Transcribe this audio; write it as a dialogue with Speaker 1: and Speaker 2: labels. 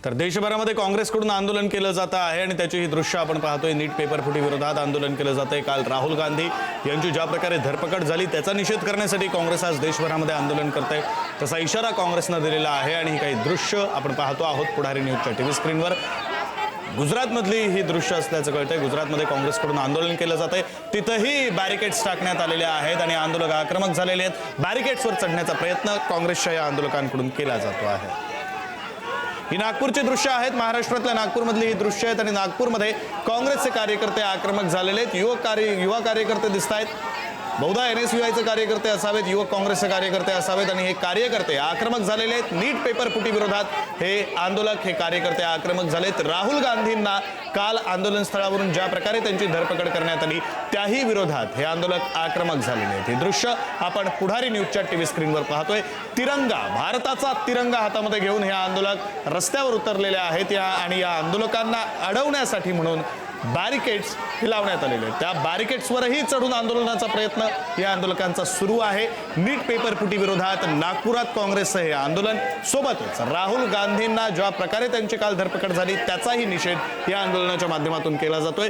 Speaker 1: तर देशभरामध्ये काँग्रेसकडून आंदोलन केलं जातं आहे आणि त्याची ही दृश्य आपण पाहतोय। नीट पेपर फुटी विरोधात आंदोलन केलं जातंय। काल राहुल गांधी यांची ज्या प्रकारे धरपकड झाली त्याचा निषेध करण्यासाठी काँग्रेस आज देशभरामध्ये आंदोलन करते, तसा इशारा काँग्रेसने दिलेला आहे। आणि ही काही दृश्य आपण पाहतो आहोत पुढारी न्यूजच्या टीव्ही स्क्रीनवर। गुजरातमधली ही दृश्य असल्याचं कळतंय। गुजरातमध्ये काँग्रेसकडून आंदोलन केलं जातंय, तिथेही बॅरिकेड्स टाकण्यात आलेले आहेत आणि आंदोलक आक्रमक झालेले आहेत। बॅरिकेड्सवर चढण्याचा प्रयत्न काँग्रेसच्या या आंदोलकांकडून केला जातो आहे। ही नागपूरची दृश्य आहेत, महाराष्ट्रातल्या नागपूरमधली ही दृश्य आहेत आणि नागपूरमध्ये काँग्रेसचे कार्यकर्ते आक्रमक झालेले आहेत। युवा कार्यकर्ते दिसत आहेत, बहुधा NSUIचे कार्यकर्ते असावेत, युवक काँग्रेसचे कार्यकर्ते असावेत आणि हे कार्यकर्ते आक्रमक झालेले आहेत। नीट पेपर फुटी विरोधात हे आंदोलक हे कार्यकर्ते आक्रमक झालेत। राहुल गांधींना काल आंदोलन स्थळावरून ज्या प्रकारे त्यांची धरपकड करण्यात आली त्याही विरोधात हे आंदोलक आक्रमक झालेले आहेत। हे दृश्य आपण पुढारी न्यूजच्या टीव्ही स्क्रीनवर पाहतोय। तिरंगा, भारताचा तिरंगा हातामध्ये घेऊन हे आंदोलक रस्त्यावर उतरलेले आहेत आणि या आंदोलकांना अडवण्यासाठी म्हणून बॅरिकेड्स लावण्यात आलेले आहेत। त्या बॅरिकेड्सवरही चढून आंदोलनाचा प्रयत्न या आंदोलकांचा सुरू आहे। नीट पेपर फुटी विरोधात नागपुरात काँग्रेसचं हे आंदोलन, सोबतच राहुल गांधींना ज्या प्रकारे त्यांची काल धरपकड झाली त्याचाही निषेध या आंदोलनाच्या माध्यमातून केला जातोय।